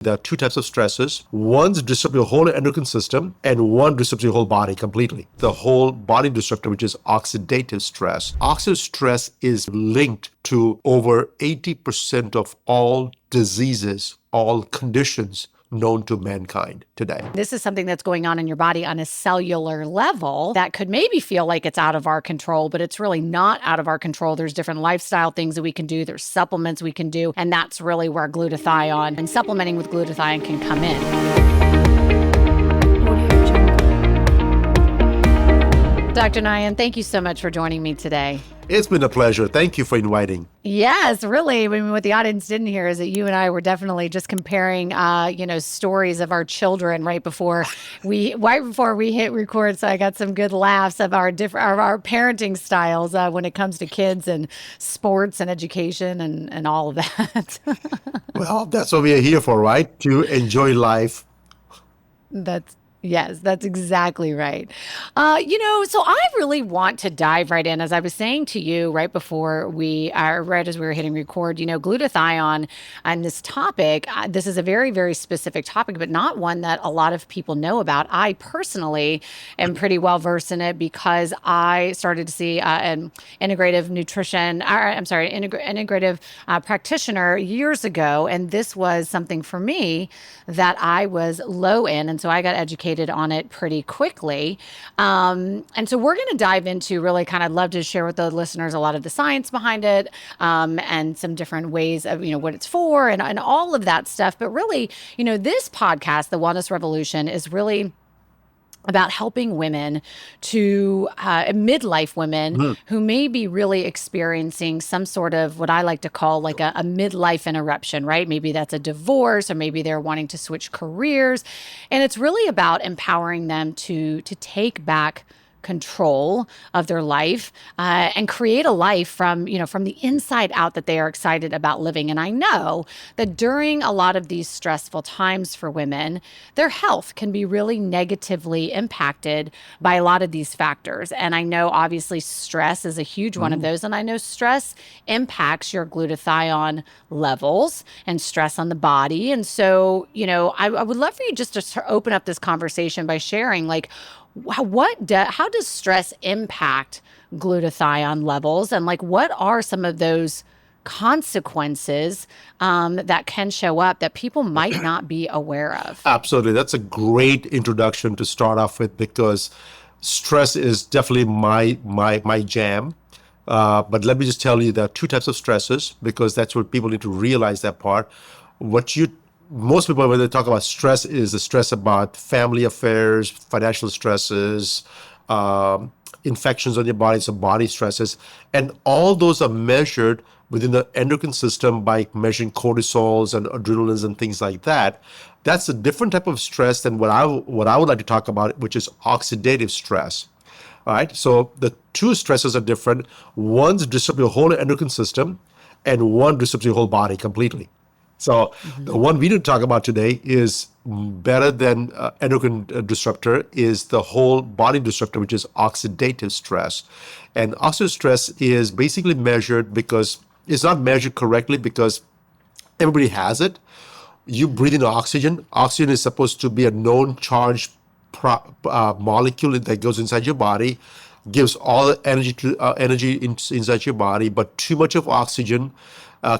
There are two types of stresses. One's disrupt your whole endocrine system, and one disrupts your whole body completely. The whole body disruptor, which is oxidative stress. Oxidative stress is linked to over 80% of all diseases, all conditions known to mankind today. This is something that's going on in your body on a cellular level that could maybe feel like it's out of our control, but it's really not out of our control. There's different lifestyle things that we can do. There's supplements we can do. And that's really where glutathione and supplementing with glutathione can come in. Dr. Nayan, thank you so much for joining me today. It's been a pleasure. Thank you for inviting. Yes, really. I mean, what the audience didn't hear is that you and I were definitely just comparing, stories of our children right before we hit record. So I got some good laughs of our parenting styles when it comes to kids and sports and education and all of that. Well, that's what we are here for, right? To enjoy life. Yes, that's exactly right. So I really want to dive right in. As I was saying to you right before right as we were hitting record, glutathione and this topic, this is a very, very specific topic, but not one that a lot of people know about. I personally am pretty well versed in it because I started to see an integrative practitioner years ago. And this was something for me that I was low in. And so I got educated on it pretty quickly. And so we're going to dive into really I'd love to share with the listeners a lot of the science behind it and some different ways of, what it's for and all of that stuff. But really, this podcast, The Wellness Revolution, is really about helping women midlife women who may be really experiencing some sort of what I like to call like a midlife interruption, right? Maybe that's a divorce, or maybe they're wanting to switch careers. And it's really about empowering them to take back control of their life and create a life from the inside out that they are excited about living. And I know that during a lot of these stressful times for women, their health can be really negatively impacted by a lot of these factors. And I know obviously stress is a huge one of those. And I know stress impacts your glutathione levels and stress on the body. And so, I would love for you just to open up this conversation by sharing how does stress impact glutathione levels, and what are some of those consequences that can show up that people might not be aware of? Absolutely. That's a great introduction to start off with, because stress is definitely my jam. But let me just tell you, there are two types of stresses, because that's what people need to realize, that part. Most people, when they talk about stress, is the stress about family affairs, financial stresses, infections on your body, so body stresses. And all those are measured within the endocrine system by measuring cortisols and adrenals and things like that. That's a different type of stress than what I would like to talk about, which is oxidative stress. All right. So the two stresses are different. One's disrupt your whole endocrine system, and one disrupts your whole body completely. So the one we need to talk about today is better than endocrine disruptor, is the whole body disruptor, which is oxidative stress. And oxidative stress is basically measured, because it's not measured correctly because everybody has it. You breathe in oxygen. Oxygen is supposed to be a known charged molecule that goes inside your body, gives all the energy inside your body, but too much of oxygen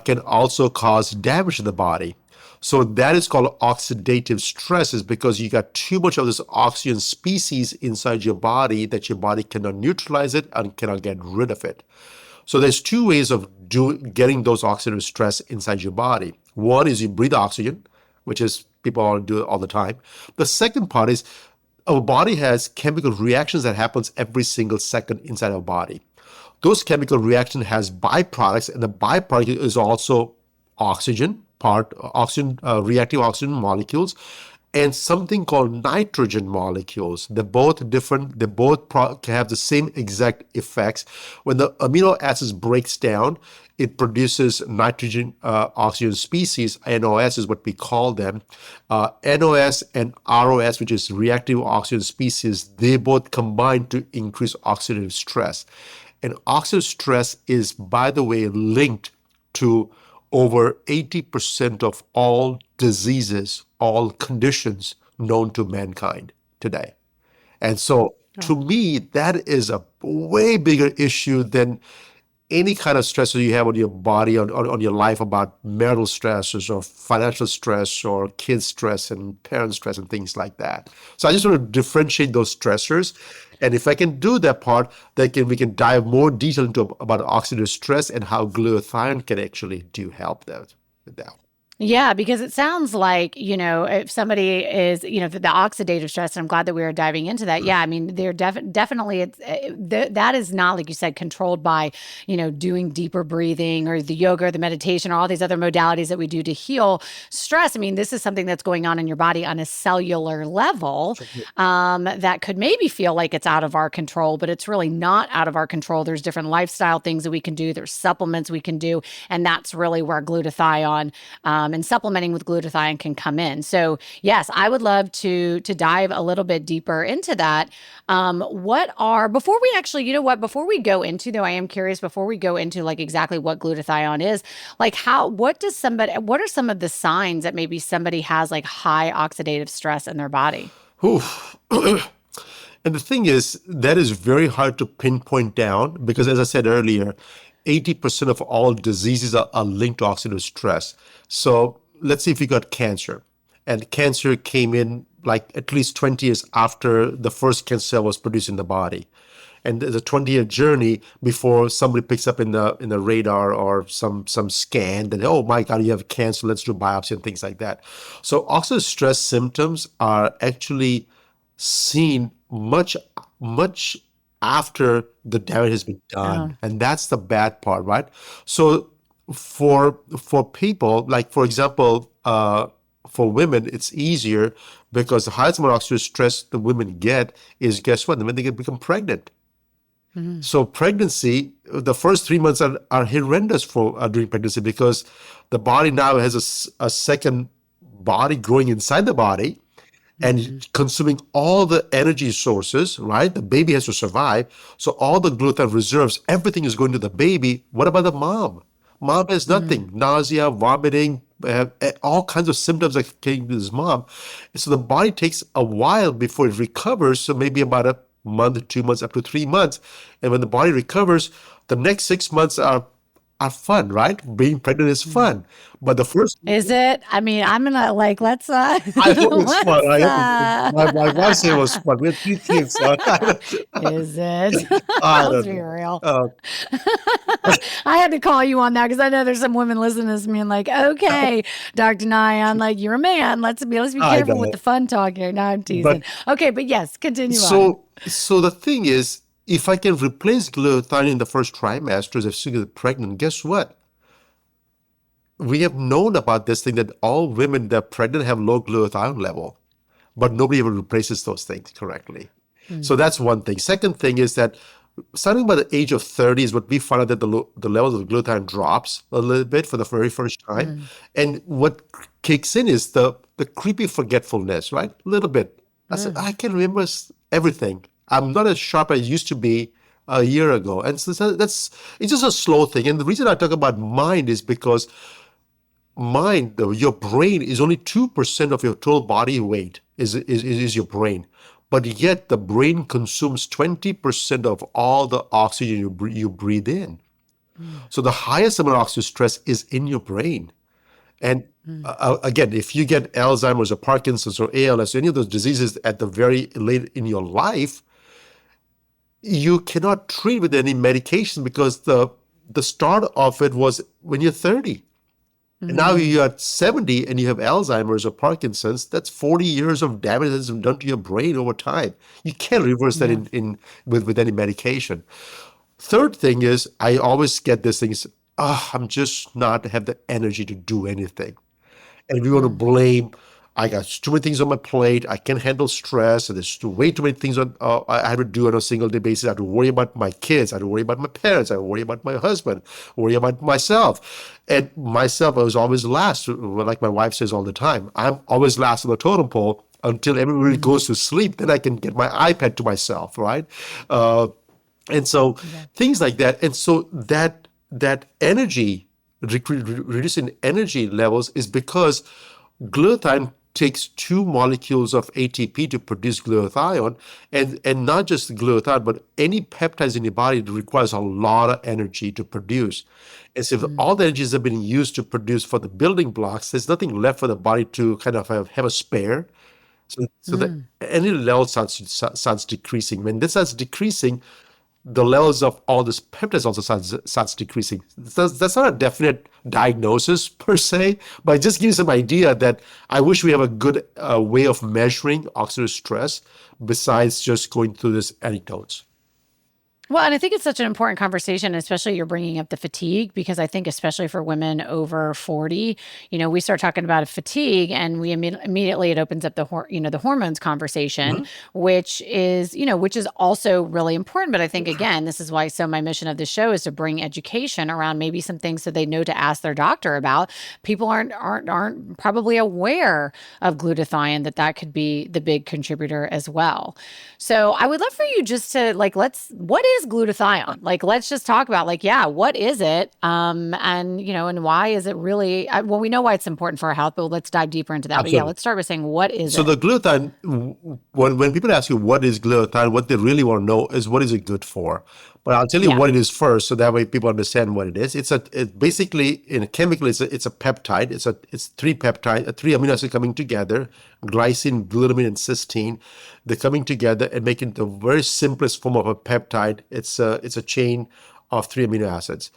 can also cause damage to the body. So that is called oxidative stress, is because you got too much of this oxygen species inside your body that your body cannot neutralize it and cannot get rid of it. So there's two ways of getting those oxidative stress inside your body. One is you breathe oxygen, which is people all do it all the time. The second part is our body has chemical reactions that happens every single second inside our body. Those chemical reactions has byproducts, and the byproduct is also reactive oxygen molecules, and something called nitrogen molecules. They're both different. They both have the same exact effects. When the amino acids breaks down, it produces nitrogen oxygen species. NOS is what we call them. NOS and ROS, which is reactive oxygen species, they both combine to increase oxidative stress. And oxidative stress is, by the way, linked to over 80% of all diseases, all conditions known to mankind today. And so to me, that is a way bigger issue than any kind of stressor you have on your body, on your life, about marital stresses or financial stress or kid stress and parent stress and things like that. So I just want to differentiate those stressors. And if I can do that part, then we can dive more detail into about oxidative stress and how glutathione can actually do help that with that. Yeah, because it sounds like, if somebody is, the oxidative stress, and I'm glad that we are diving into that. Yeah, I mean, they're definitely, that is not, like you said, controlled by, doing deeper breathing or the yoga or the meditation or all these other modalities that we do to heal stress. I mean, this is something that's going on in your body on a cellular level, that could maybe feel like it's out of our control, but it's really not out of our control. There's different lifestyle things that we can do. There's supplements we can do. And that's really where glutathione, and supplementing with glutathione can come in. So yes, I would love to dive a little bit deeper into that. Before we actually, before we go into, though, I am curious, before we go into like exactly what glutathione is, like what are some of the signs that maybe somebody has like high oxidative stress in their body? Oof. And the thing is, that is very hard to pinpoint down because, as I said earlier, 80% of all diseases are linked to oxidative stress. So let's see if you got cancer. And cancer came in like at least 20 years after the first cancer cell was produced in the body. And there's a 20-year journey before somebody picks up in the radar or some scan that, oh my God, you have cancer, let's do biopsy and things like that. So oxidative stress symptoms are actually seen much after the damage has been done, and that's the bad part, right? So for people, like for example, for women, it's easier because the highest amount of oxidative stress the women get is, guess what? The minute they become pregnant. So pregnancy, the first 3 months are horrendous for during pregnancy because the body now has a second body growing inside the body and consuming all the energy sources, right? The baby has to survive. So all the glutathione reserves, everything is going to the baby. What about the mom? Mom has nothing, nausea, vomiting, all kinds of symptoms that came to this mom. And so the body takes a while before it recovers. So maybe about a month, 2 months, up to 3 months. And when the body recovers, the next 6 months are fun, right? Being pregnant is fun. But the first, Is it? I mean, I'm gonna like let's I hope it's fun. let's My wife said it was fun. We had 3 kids, so is it? I Let's don't be know. real. Uh, I had to call you on that because I know there's some women listening to this being like, okay, Dr. Nayan, like you're a man. Let's be I careful with know. the fun talk here. No, I'm But teasing. Okay, but yes, continue on. so the thing is, if I can replace glutathione in the first trimester as soon as get pregnant, guess what? We have known about this thing that all women that are pregnant have low glutathione level, but nobody ever replaces those things correctly. So that's one thing. Second thing is that starting by the age of 30 is what we found out that the levels of glutathione drops a little bit for the very first time. And what kicks in is the creepy forgetfulness, right? A little bit. I said, I can remember everything. I'm not as sharp as I used to be a year ago. And so it's just a slow thing. And the reason I talk about mind is because mind, though, your brain is only 2% of your total body weight is your brain. But yet the brain consumes 20% of all the oxygen you breathe in. So the highest amount of oxidative stress is in your brain. And again, if you get Alzheimer's or Parkinson's or ALS, any of those diseases at the very late in your life, you cannot treat with any medication because the start of it was when you're 30. And now you're at 70 and you have Alzheimer's or Parkinson's, that's 40 years of damage that's been done to your brain over time. You can't reverse that with any medication. Third thing is, I always get this thing is, I'm just not have the energy to do anything. And we want to blame, I got too many things on my plate, I can't handle stress, and there's way too many things I have to do on a single day basis. I have to worry about my kids, I have to worry about my parents, I have to worry about my husband, worry about myself. And myself, I was always last, like my wife says all the time. I'm always last on the totem pole until everybody goes to sleep. Then I can get my iPad to myself, right? And so things like that. And so that energy reducing energy levels is because glutathione takes two molecules of ATP to produce glutathione, and not just glutathione, but any peptides in your body requires a lot of energy to produce. And so if all the energies have been used to produce for the building blocks, there's nothing left for the body to kind of have a spare. So the energy level starts decreasing. When this starts decreasing, the levels of all these peptides also starts decreasing. That's not a definite diagnosis per se, but it just gives some idea that I wish we have a good way of measuring oxidative stress besides just going through these anecdotes. Well, and I think it's such an important conversation, especially you're bringing up the fatigue, because I think especially for women over 40, we start talking about fatigue and we immediately it opens up the hormones conversation, which is also really important. But I think again, this is why my mission of the show is to bring education around maybe some things so they know to ask their doctor about. People aren't probably aware of glutathione, that could be the big contributor as well. So I would love for you just to what is glutathione? Let's just talk about what is it? And why is it really, well, we know why it's important for our health, but let's dive deeper into that. But Absolutely. let's start by saying, what is So it? the glutathione, when people ask you what is glutathione, what they really want to know is what is it good for. But I'll tell you Yeah. what it is first, so that way people understand what it is. It basically in a chemical, it's a peptide. It's three amino acids coming together, glycine, glutamine, and cysteine. They're coming together and making the very simplest form of a peptide. It's a chain of three amino acids.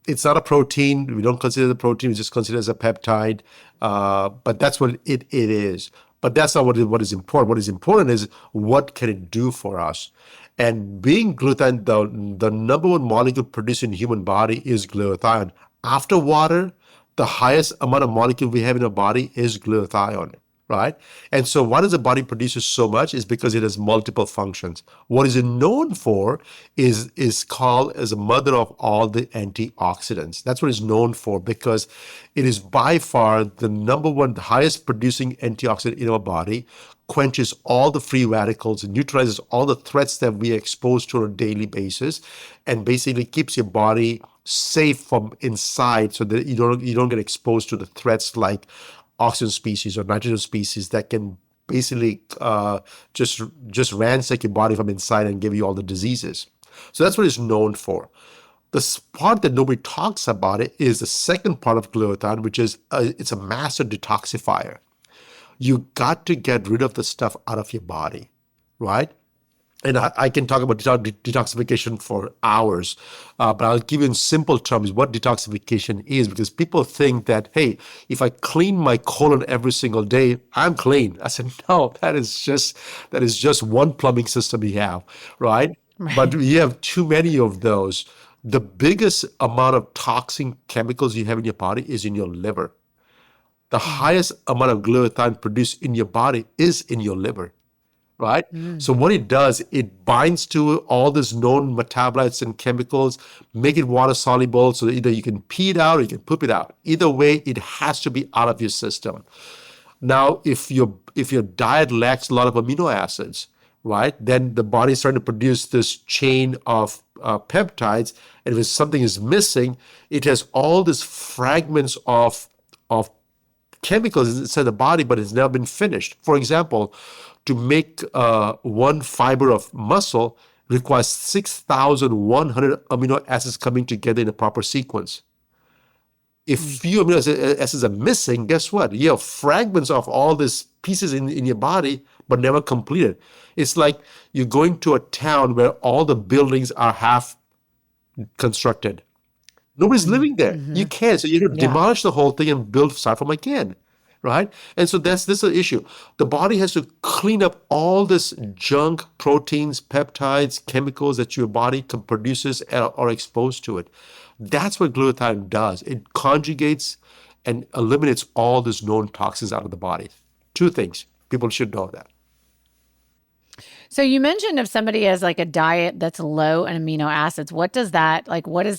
It's not a protein. We don't consider it a protein. We just consider it as a peptide. But that's what it is. But that's not what is important. What is important is what can it do for us. And being glutathione, the number one molecule produced in the human body is glutathione. After water, the highest amount of molecule we have in our body is glutathione, right? And so why does the body produce so much? Is because it has multiple functions. What is it known for is called as a mother of all the antioxidants. That's what it's known for, because it is by far the number one, the highest producing antioxidant in our body, quenches all the free radicals and neutralizes all the threats that we are exposed to on a daily basis, and basically keeps your body safe from inside so that you don't get exposed to the threats like oxygen species or nitrogen species that can basically just ransack your body from inside and give you all the diseases. So that's what it's known for. The part that nobody talks about it is the second part of glutathione, which is it's a master detoxifier. You got to get rid of the stuff out of your body, right? And I can talk about detoxification for hours, but I'll give you in simple terms what detoxification is, because people think that, hey, if I clean my colon every single day, I'm clean. I said, no, that is just one plumbing system you have, right? But Right. you have too many of those. The biggest amount of toxic chemicals you have in your body is in your liver. The highest amount of glutathione produced in your body is in your liver, right? Mm. So what it does, it binds to all these known metabolites and chemicals, make it water soluble, so that either you can pee it out or you can poop it out. Either way, it has to be out of your system. Now, if your diet lacks a lot of amino acids, right, then the body's starting to produce this chain of peptides, and if something is missing, it has all these fragments of chemicals inside the body, but it's never been finished. For example, to make one fiber of muscle requires 6,100 amino acids coming together in a proper sequence. If Mm. few amino acids are missing, guess what? You have fragments of all these pieces in your body, but never completed. It's like you're going to a town where all the buildings are half constructed. Nobody's Mm. living there. You Hmm. can't. So you're going to Yeah. demolish the whole thing and start from again, right? And so this is the issue. The body has to clean up all this junk, proteins, peptides, chemicals that your body produces and are exposed to it. That's what glutathione does. It conjugates and eliminates all these known toxins out of the body. Two things. People should know that. So you mentioned if somebody has a diet that's low in amino acids, what does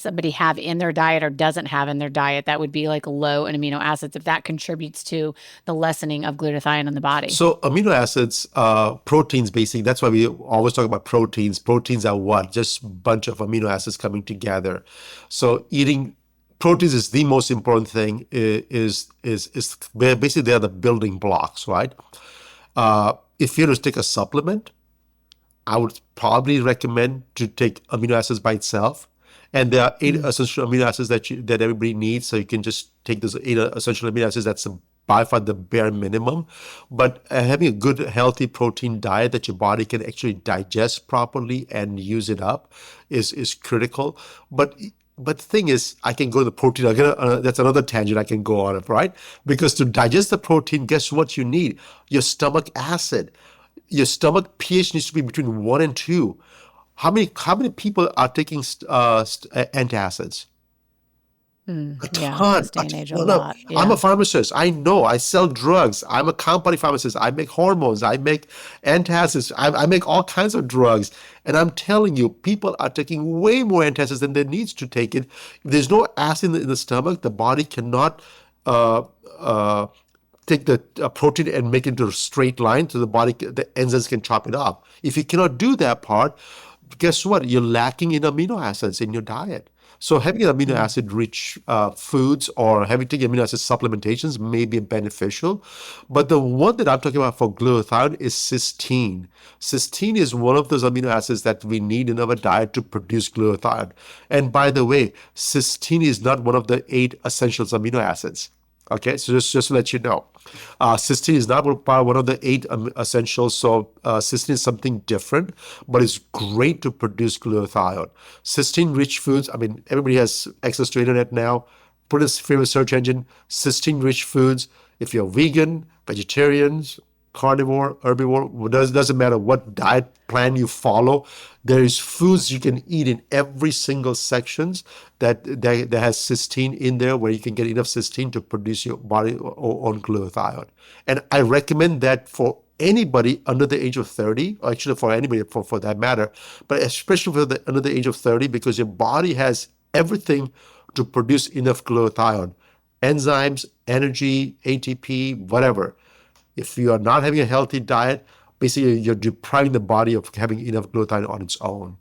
somebody have in their diet or doesn't have in their diet that would be low in amino acids if that contributes to the lessening of glutathione in the body? So amino acids, proteins, basically, that's why we always talk about proteins. Proteins are what? Just a bunch of amino acids coming together. So eating proteins is the most important thing. Is basically they are the building blocks, right? If you were to take a supplement, I would probably recommend to take amino acids by itself. And there are eight Mm. essential amino acids that everybody needs. So you can just take those eight essential amino acids. That's by far the bare minimum. But having a good, healthy protein diet that your body can actually digest properly and use it up is critical. But the thing is, I can go to the protein. That's another tangent I can go on it, right? Because to digest the protein, guess what you need? Your stomach acid. Your stomach pH needs to be between 1 and 2. How many people are taking antacids? A Yeah, in ton, this day a and age, a ton of. lot. I'm a Yeah. pharmacist. I know. I sell drugs. I'm a compounding pharmacist. I make hormones. I make antacids. I make all kinds of drugs. And I'm telling you, people are taking way more antacids than they needs to take it. If there's no acid in the stomach, the body cannot uh, uh, take the protein and make it into a straight line so the enzymes can chop it up. If you cannot do that part, guess what? You're lacking in amino acids in your diet. So having an amino Mm. acid rich foods or having taken amino acid supplementations may be beneficial. But the one that I'm talking about for glutathione is cysteine. Cysteine is one of those amino acids that we need in our diet to produce glutathione. And by the way, cysteine is not one of the 8 essential amino acids. Okay, so just to let you know, cysteine is not one of the 8 essentials. So cysteine is something different, but it's great to produce glutathione. Cysteine-rich foods. I mean, everybody has access to internet now. Put in a favorite search engine, cysteine-rich foods. If you're vegan, vegetarians, carnivore, herbivore, doesn't matter what diet plan you follow. There is foods you can eat in every single sections that has cysteine in there, where you can get enough cysteine to produce your body own glutathione. And I recommend that for anybody under the age of 30, or actually for anybody for that matter, but especially for under the age of 30, because your body has everything to produce enough glutathione, enzymes, energy, ATP, whatever. If you are not having a healthy diet, basically you're depriving the body of having enough glutathione on its own.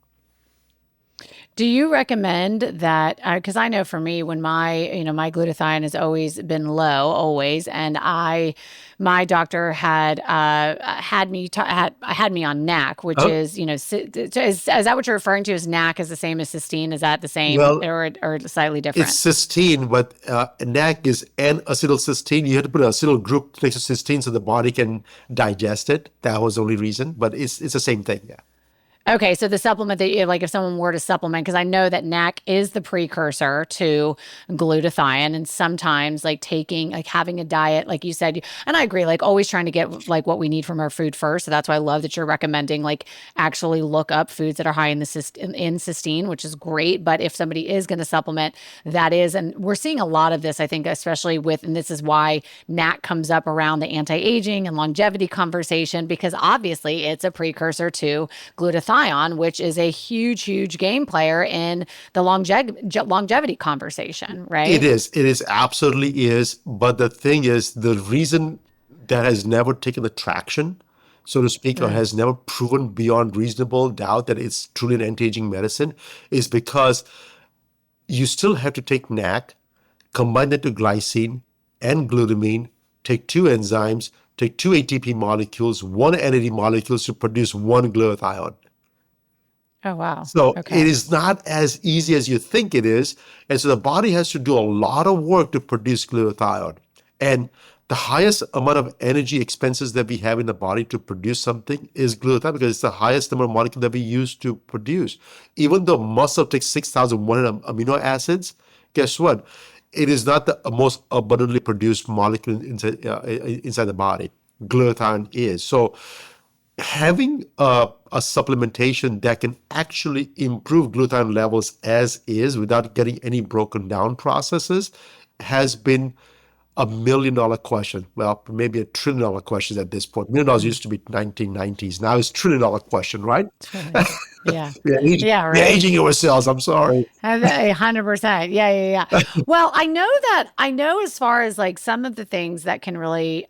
Do you recommend that? Because I know for me, when my glutathione has always been low, always, and my doctor had me on NAC, which Oh, is, is that what you're referring to? Is NAC is the same as cysteine? Is that the same well, or slightly it's different? cysteine, but NAC is N-acetylcysteine. You have to put an acetyl group next to cysteine so the body can digest it. That was the only reason, but it's the same thing. Yeah. Okay, so the supplement that you like, if someone were to supplement, because I know that NAC is the precursor to glutathione, and sometimes like having a diet, like you said, and I agree, like always trying to get like what we need from our food first. So that's why I love that you're recommending like actually look up foods that are high in in cysteine, which is great. But if somebody is going to supplement, that is, and we're seeing a lot of this, I think, especially with, and this is why NAC comes up around the anti-aging and longevity conversation, because obviously it's a precursor to glutathione, which is a huge, huge game player in the longevity conversation, It right? is. It is absolutely is. But the thing is, the reason that has never taken the traction, so to speak, or Mm. has never proven beyond reasonable doubt that it's truly an anti-aging medicine is because you still have to take NAC, combine that to glycine and glutamine, take 2 enzymes, take 2 ATP molecules, 1 NAD molecules to produce 1 glutathione. Oh, wow. So it Okay. is not as easy as you think it is. And so the body has to do a lot of work to produce glutathione. And the highest amount of energy expenses that we have in the body to produce something is glutathione, because it's the highest number of molecules that we use to produce. Even though muscle takes 6,100 amino acids, guess what? It is not the most abundantly produced molecule inside the body. Glutathione is. So having a supplementation that can actually improve glutathione levels as is without getting any broken down processes has been $1 million question. Well, maybe $1 trillion question at this point. $1 million Mm. used to be 1990s. Now it's $1 trillion question, right? Trillion. Yeah. Yeah, We're right. aging ourselves. I'm sorry. 100%. Yeah, yeah, yeah. Well, I know as far as like some of the things that can really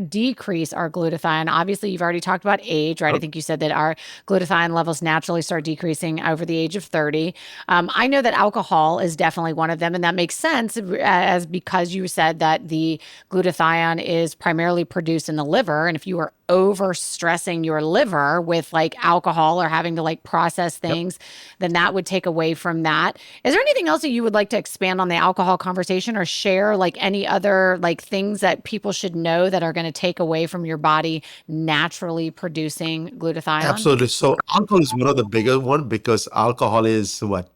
decrease our glutathione. Obviously, you've already talked about age, right? I think you said that our glutathione levels naturally start decreasing over the age of 30. I know that alcohol is definitely one of them, and that makes sense as because you said that the glutathione is primarily produced in the liver, and if you are over stressing your liver with like alcohol or having to like process Yep. things, then that would take away from that. Is there anything else that you would like to expand on the alcohol conversation or share like any other like things that people should know that are going to take away from your body naturally producing glutathione? Absolutely. So alcohol is one of the bigger one because alcohol is what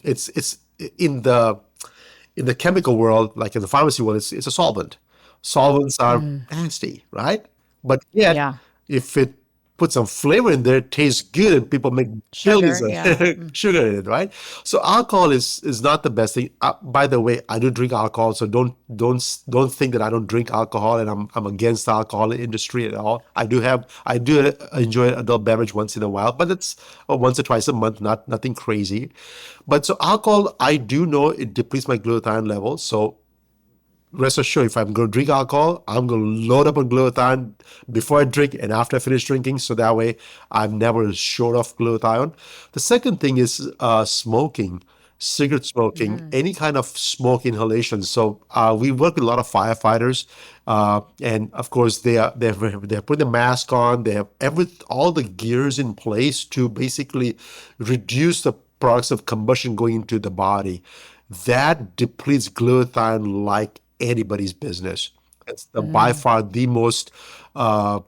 it's in the chemical world, like in the pharmacy world, it's a solvent. Solvents are Mm, nasty, right? But yet, yeah. if it put some flavor in there, it tastes good, and people make billions Sugar. of Yeah. Mm, sugar in it, right? So alcohol is not the best thing. By the way, I do drink alcohol, so don't think that I don't drink alcohol and I'm against the alcohol industry at all. I do enjoy adult beverage once in a while, but it's once or twice a month, nothing crazy. But so alcohol, I do know it depletes my glutathione levels. So rest assured, if I'm going to drink alcohol, I'm going to load up on glutathione before I drink and after I finish drinking. So that way I'm never short of glutathione. The second thing is smoking, cigarette smoking, mm, any kind of smoke inhalation. So we work with a lot of firefighters. And of course, they're putting the mask on. They have all the gears in place to basically reduce the products of combustion going into the body. That depletes glutathione like anybody's business. It's by mm, far the most uh,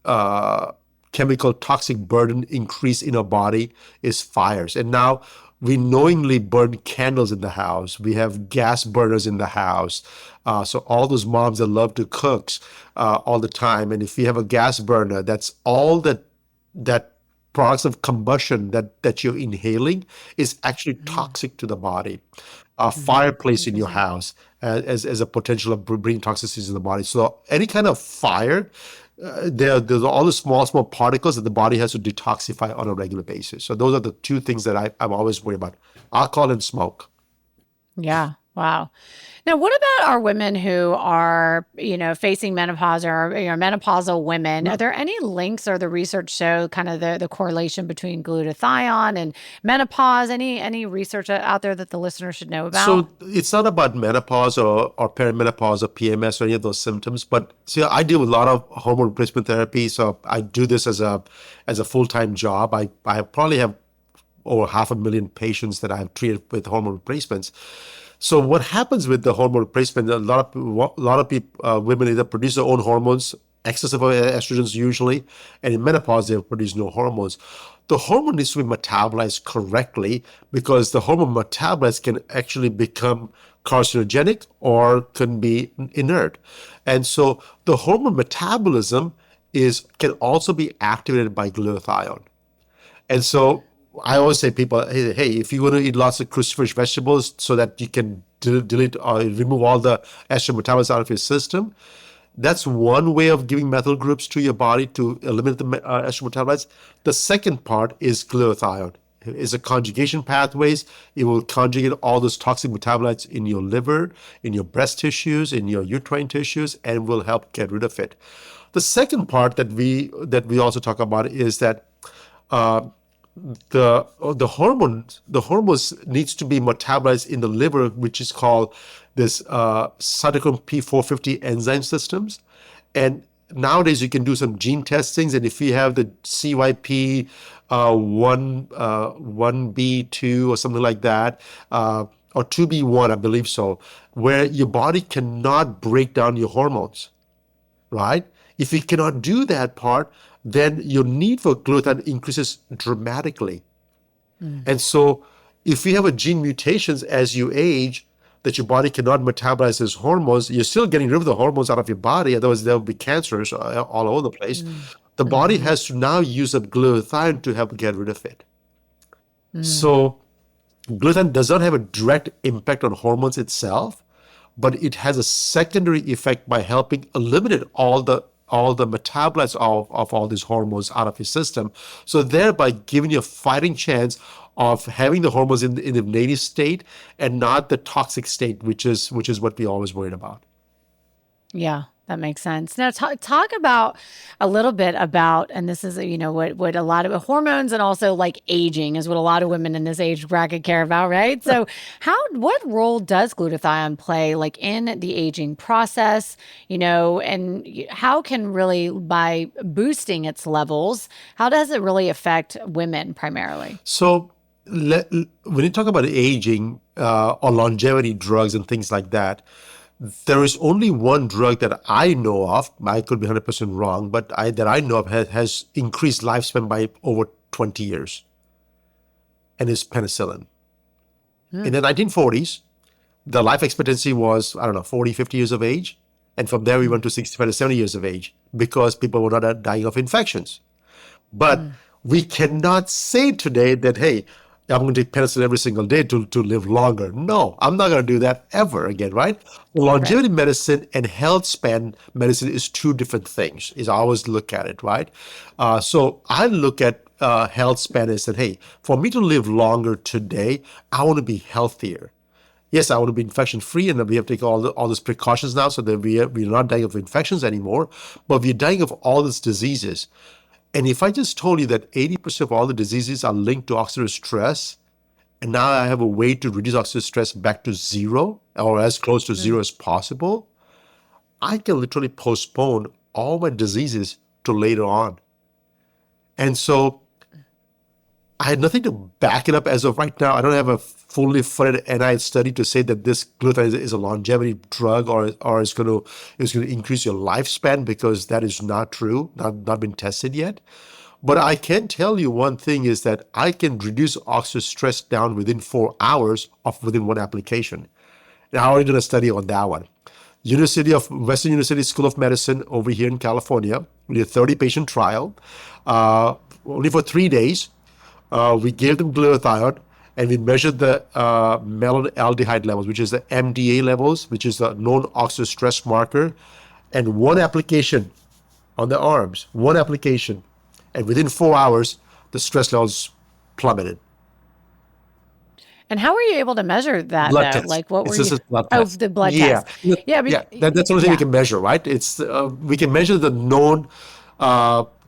uh, chemical toxic burden increase in our body is fires. And now we knowingly burn candles in the house. We have gas burners in the house. So all those moms that love to cook all the time, and if you have a gas burner, that's all that products of combustion that you're inhaling is actually mm, toxic to the body. A mm, fireplace in your 100%. house as a potential of bringing toxicities in the body. So any kind of fire, there's all the small particles that the body has to detoxify on a regular basis. So those are the two things that I'm always worried about: alcohol and smoke. Yeah. Wow. Now, what about our women who are, facing menopause or, menopausal women? Are there any links or the research show kind of the correlation between glutathione and menopause? Any research out there that the listener should know about? So it's not about menopause or perimenopause or PMS or any of those symptoms, but see, I deal with a lot of hormone replacement therapy, so I do this as a full-time job. I probably have over 500,000 patients that I've treated with hormone replacements. So what happens with the hormone replacement? A lot of people, women either produce their own hormones, excessive estrogens usually, and in menopause they produce no hormones. The hormone needs to be metabolized correctly because the hormone metabolites can actually become carcinogenic or can be inert, and so the hormone metabolism is can also be activated by glutathione. And so I always say people, hey, if you want to eat lots of cruciferous vegetables so that you can delete or remove all the estrogen metabolites out of your system, that's one way of giving methyl groups to your body to eliminate the estrogen metabolites. The second part is glutathione. It's a conjugation pathways. It will conjugate all those toxic metabolites in your liver, in your breast tissues, in your uterine tissues, and will help get rid of it. The second part that we also talk about is that the hormones needs to be metabolized in the liver, which is called this cytochrome P450 enzyme systems. And nowadays you can do some gene testings, and if you have the CYP one B2 or something like that, or 2B1, I believe so, where your body cannot break down your hormones, right? If you cannot do that part, then your need for glutathione increases dramatically. Mm, And so, if you have a gene mutations as you age that your body cannot metabolize these hormones, you're still getting rid of the hormones out of your body. Otherwise, there'll be cancers all over the place. mm, The body mhm, has to now use up glutathione to help get rid of it. mm, So, glutathione does not have a direct impact on hormones itself, but it has a secondary effect by helping eliminate all the metabolites of all these hormones out of your system. So thereby giving you a fighting chance of having the hormones in the native state and not the toxic state, which is what we always worried about. Yeah, that makes sense. Now, talk about a little bit about, and this is, what a lot of hormones and also like aging is what a lot of women in this age bracket care about, right? So, what role does glutathione play like in the aging process, and how can really by boosting its levels, how does it really affect women primarily? So when you talk about aging or longevity drugs and things like that, there is only one drug that I know of. I could be 100% wrong, but that I know of has increased lifespan by over 20 years, and it's penicillin. In the 1940s, the life expectancy was, I don't know, 40, 50 years of age. And from there, we went to 65 to 70 years of age because people were not dying of infections. But we cannot say today that, hey, I'm going to take penicillin every single day to live longer. No, I'm not going to do that ever again, right? Right. Longevity medicine and health span medicine is two different things, is I always look at it, right? So I look at health span and said, hey, for me to live longer today, I want to be healthier. Yes, I want to be infection free, and we have to take all these precautions now so that we're not dying of infections anymore, but we're dying of all these diseases. And if I just told you that 80% of all the diseases are linked to oxidative stress, and now I have a way to reduce oxidative stress back to zero or as close to zero as possible, I can literally postpone all my diseases to later on. And so I had nothing to back it up as of right now. I don't have a fully funded NIH study to say that this glutathione is a longevity drug or is going to increase your lifespan, because that is not true, not been tested yet. But I can tell you one thing is that I can reduce oxidative stress down within 4 hours within one application. And I already did a study on that one. Western University School of Medicine over here in California, we did a 30-patient trial, only for 3 days. We gave them glutathione, and we measured the malonaldehyde levels, which is the MDA levels, which is the known oxidative stress marker, and one application on the arms, one application, and within 4 hours, the stress levels plummeted. And how were you able to measure that Blood though? test. Like, what were It's you? just a blood Oh, test. the blood Yeah, test. Yeah. yeah. That's the only thing we Yeah. can measure, right? It's we can measure the known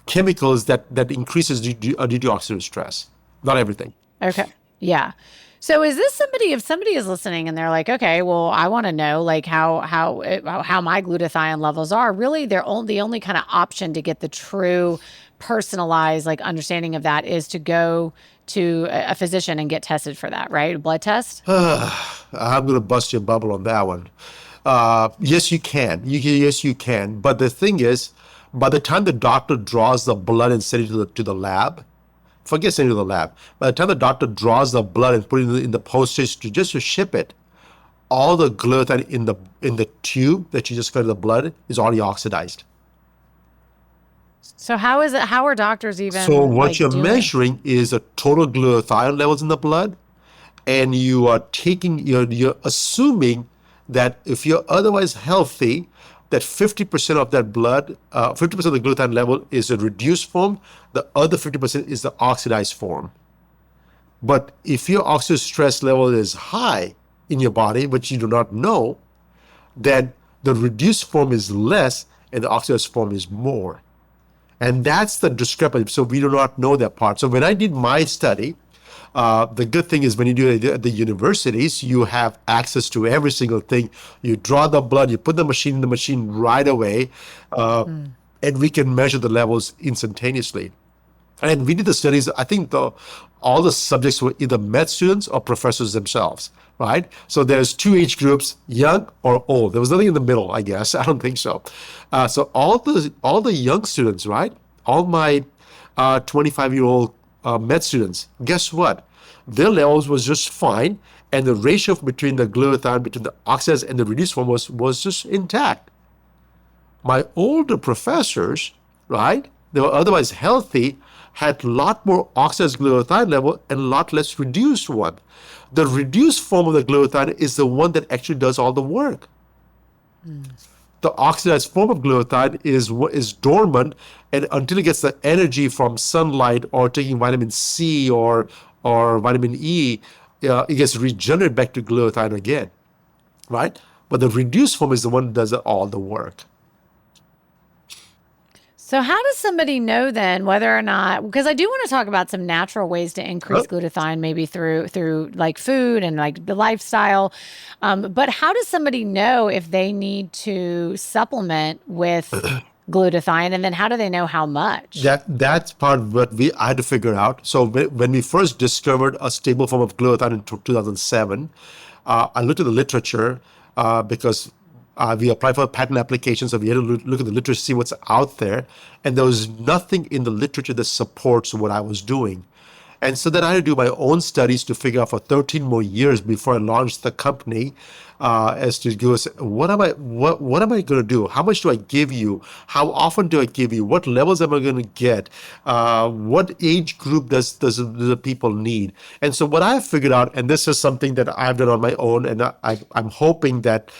chemicals that increases due to oxidative stress. Not everything. Okay. Yeah. So is this somebody, if somebody is listening and they're like, okay, well, I want to know like how my glutathione levels are, really the only kind of option to get the true personalized like understanding of that is to go to a physician and get tested for that, right? A blood test? I'm going to bust your bubble on that one. Yes, you can. Yes, you can. But the thing is, by the time the doctor draws the blood and sends it to the lab, forget sending it to the lab. By the time the doctor draws the blood and put it in the postage to ship it, all the glutathione in the tube that you just fed the blood is already oxidized. So how is it? How are doctors So even what like you're doing? measuring is the total glutathione levels in the blood, and you're assuming that if you're otherwise healthy, that 50% of that blood, 50% of the glutathione level is a reduced form, the other 50% is the oxidized form. But if your oxidative stress level is high in your body, which you do not know, then the reduced form is less and the oxidized form is more. And that's the discrepancy. So we do not know that part. So when I did my study, the good thing is when you do it at the universities, you have access to every single thing. You draw the blood, you put the machine in the machine right away, and we can measure the levels instantaneously. And we did the studies, I think all the subjects were either med students or professors themselves, right? So there's two age groups, young or old. There was nothing in the middle, I guess. I don't think so. So all the young students, right? All my 25-year-old med students, guess what? Their levels was just fine. And the ratio between the glutathione, between the oxidized and the reduced form was just intact. My older professors, right? They were otherwise healthy, had a lot more oxidized glutathione level and a lot less reduced one. The reduced form of the glutathione is the one that actually does all the work. The oxidized form of glutathione is dormant, and until it gets the energy from sunlight or taking vitamin C or vitamin E, it gets regenerated back to glutathione again, right? But the reduced form is the one that does all the work. So, how does somebody know then whether or not? Because I do want to talk about some natural ways to increase Huh? glutathione, maybe through like food and like the lifestyle. But how does somebody know if they need to supplement with glutathione, and then how do they know how much? That's part of what we I had to figure out. So when we first discovered a stable form of glutathione in 2007, I looked at the literature because we applied for a patent application, so we had to look at the literature, see what's out there, and there was nothing in the literature that supports what I was doing. And so then I had to do my own studies to figure out for 13 more years before I launched the company, as to go, what am I going to do? How much do I give you? How often do I give you? What levels am I going to get? What age group does the people need? And so what I figured out, and this is something that I've done on my own, and I'm hoping that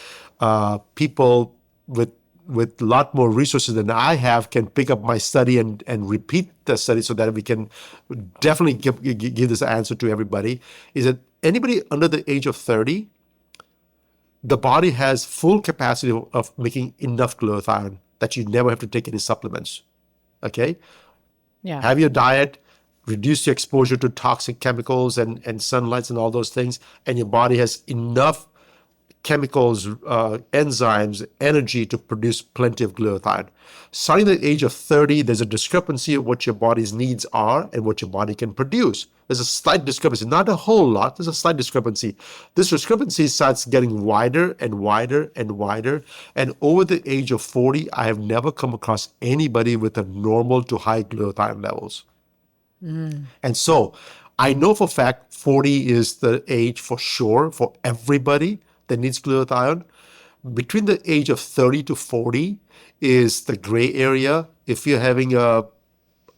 people with a lot more resources than I have can pick up my study and repeat the study so that we can definitely give this answer to everybody, is that anybody under the age of 30, the body has full capacity of making enough glutathione that you never have to take any supplements. Okay? Yeah. Have your diet, reduce your exposure to toxic chemicals and sunlights and all those things, and your body has enough chemicals, enzymes, energy to produce plenty of glutathione. Starting at the age of 30, there's a discrepancy of what your body's needs are and what your body can produce. There's a slight discrepancy, not a whole lot, there's a slight discrepancy. This discrepancy starts getting wider and wider and wider. And over the age of 40, I have never come across anybody with a normal to high glutathione levels. And so I know for a fact 40 is the age for sure for everybody that needs glutathione. Between the age of 30 to 40 is the gray area. If you're having a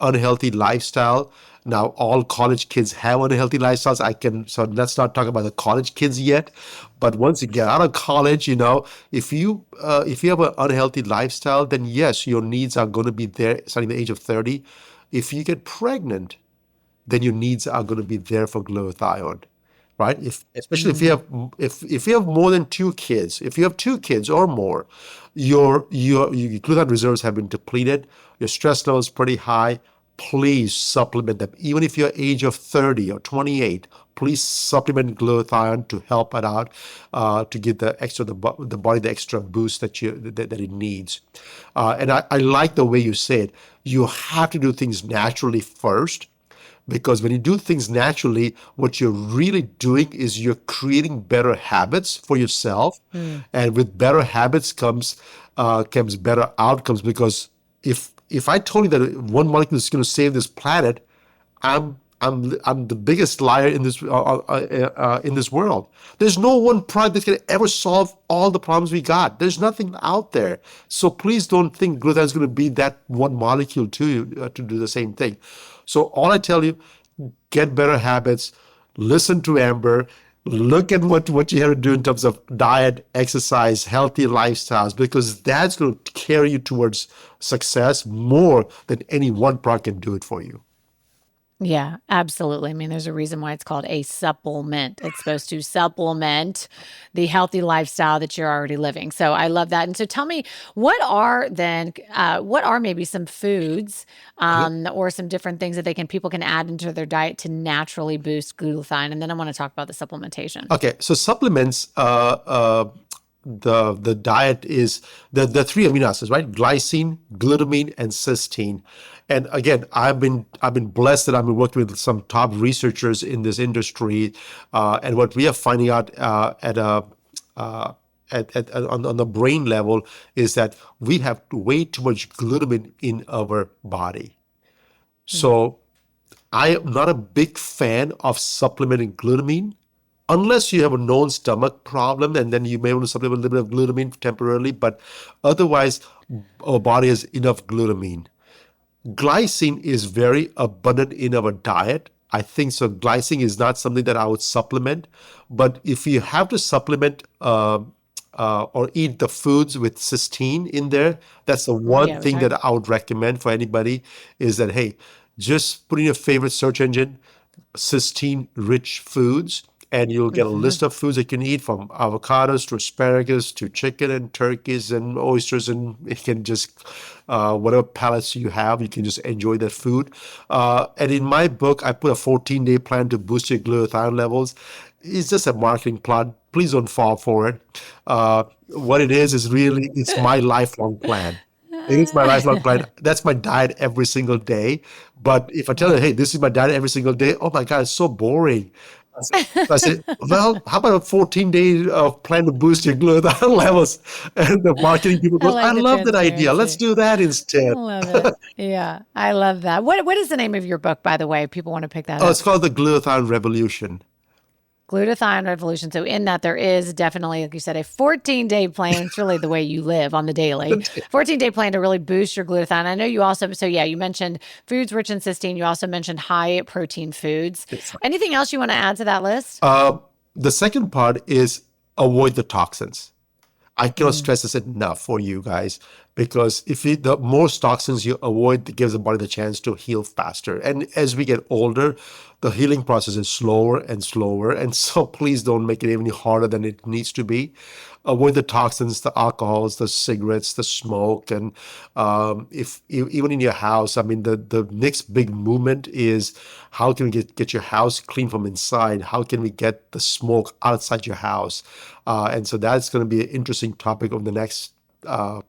unhealthy lifestyle, now all college kids have unhealthy lifestyles. So let's not talk about the college kids yet. But once you get out of college, if you have an unhealthy lifestyle, then yes, your needs are going to be there starting the age of 30. If you get pregnant, then your needs are going to be there for glutathione, right? Especially if you have more than two kids, if you have two kids or more, your glutathione reserves have been depleted. Your stress level is pretty high. Please supplement them, even if you're age of 30 or 28. Please supplement glutathione to help it out, to give the body the extra boost that it needs. And I like the way you say it. You have to do things naturally first, because when you do things naturally, what you're really doing is you're creating better habits for yourself, and with better habits comes better outcomes. Because if I told you that one molecule is going to save this planet, I'm the biggest liar in this world. There's no one product that can ever solve all the problems we got. There's nothing out there. So please don't think glutathione is going to be that one molecule to do the same thing. So all I tell you, get better habits, listen to Amber, look at what you have to do in terms of diet, exercise, healthy lifestyles, because that's going to carry you towards success more than any one product can do it for you. Yeah, absolutely. I mean, there's a reason why it's called a supplement. It's supposed to supplement the healthy lifestyle that you're already living. So I love that. And so tell me, what are maybe some foods or some different things that people can add into their diet to naturally boost glutathione? And then I want to talk about the supplementation. Okay, so supplements, the diet is the three amino acids, right? Glycine, glutamine, and cysteine. And again, I've been blessed that I've been working with some top researchers in this industry, and what we are finding out on the brain level is that we have way too much glutamine in our body. So I am not a big fan of supplementing glutamine unless you have a known stomach problem, and then you may want to supplement a little bit of glutamine temporarily, but otherwise, our body has enough glutamine. Glycine is very abundant in our diet. I think so. Glycine is not something that I would supplement, but if you have to supplement or eat the foods with cysteine in there. That's the Oh, one yeah, we thing talked. that I would recommend for anybody is that, hey, just put in your favorite search engine, cysteine rich foods, and you'll get a list of foods that you can eat from avocados to asparagus to chicken and turkeys and oysters, and you can just whatever palates you have, you can just enjoy that food. And in my book, I put a 14-day plan to boost your glutathione levels. It's just a marketing plot. Please don't fall for it. What it is really it's my lifelong plan. It is my lifelong plan. That's my diet every single day. But if I tell you, hey, this is my diet every single day, oh my God, it's so boring. So I said, well, how about a 14-day plan to boost your glutathione levels? And the marketing people I goes, I like the love that idea. Let's transparency. do that I instead. love it. Yeah, I love that. What is the name of your book, by the way? If people want to pick that Oh, it's up. called the Glutathione Revolution. Glutathione Revolution. So in that there is definitely, like you said, a 14-day plan. It's really the way you live on the daily. 14-day plan to really boost your glutathione. I know you also, so yeah, you mentioned foods rich in cysteine. You also mentioned high protein foods. Anything else you want to add to that list? The second part is avoid the toxins. I cannot Mm, stress this enough for you guys because the more toxins you avoid, it gives the body the chance to heal faster. And as we get older, the healing process is slower and slower. And so please don't make it any harder than it needs to be. Avoid the toxins, the alcohols, the cigarettes, the smoke, and if even in your house, I mean, the next big movement is how can we get your house clean from inside? How can we get the smoke outside your house? And so that's going to be an interesting topic over the next 5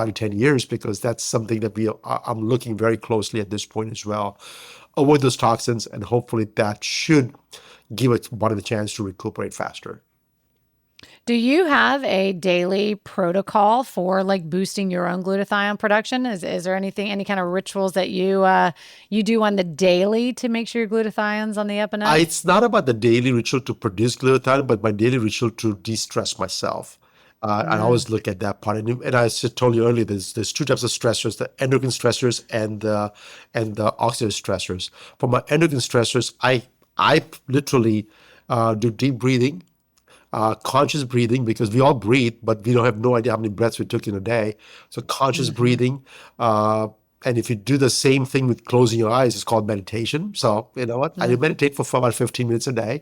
to 10 years because that's something that I'm looking very closely at this point as well. Avoid those toxins, and hopefully that should give its body the chance to recuperate faster. Do you have a daily protocol for like boosting your own glutathione production? Is there anything, any kind of rituals that you do on the daily to make sure your glutathione's on the up and up? It's not about the daily ritual to produce glutathione, but my daily ritual to de-stress myself. I Mm, always look at that part, and I just told you earlier, there's two types of stressors: the endocrine stressors and the oxidative stressors. For my endocrine stressors, I literally do deep breathing, conscious breathing, because we all breathe, but we don't have no idea how many breaths we took in a day. So conscious hmm breathing. And if you do the same thing with closing your eyes, it's called meditation. So you know what? I mm, meditate for about 15 minutes a day.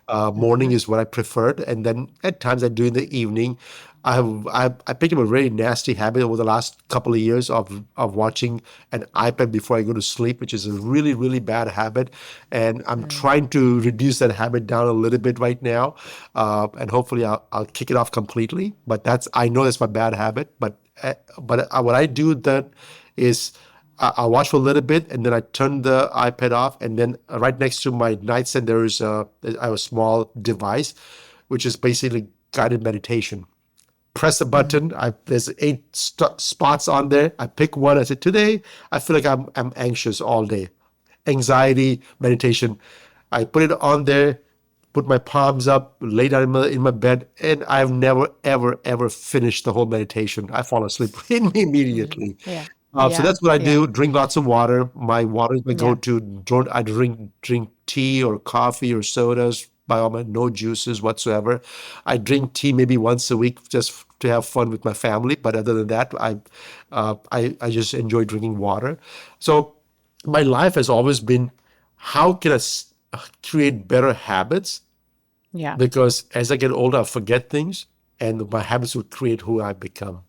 Morning hmm is what I preferred. And then at times I do in the evening. I picked up a really nasty habit over the last couple of years of watching an iPad before I go to sleep, which is a really, really bad habit. And I'm trying to reduce that habit down a little bit right now. And hopefully I'll kick it off completely. But I know that's my bad habit. But what I do then is I'll watch for a little bit and then I turn the iPad off. And then right next to my nightstand, I have a small device, which is basically guided meditation. Press a mm, button. There's 8 spots on there. I pick one. I said, today I feel like I'm anxious all day. Anxiety, meditation. I put it on there, put my palms up, lay down in my bed, and I've never, ever, ever finished the whole meditation. I fall asleep mm. immediately. Yeah, So yeah, that's what I yeah, do. Drink lots of water. My water is my yeah. go-to. Don't I drink tea or coffee or sodas? By all means, no juices whatsoever. I drink tea maybe once a week just to have fun with my family. But other than that, I just enjoy drinking water. So my life has always been how can create better habits? Yeah. Because as I get older, I forget things, and my habits will create who I become.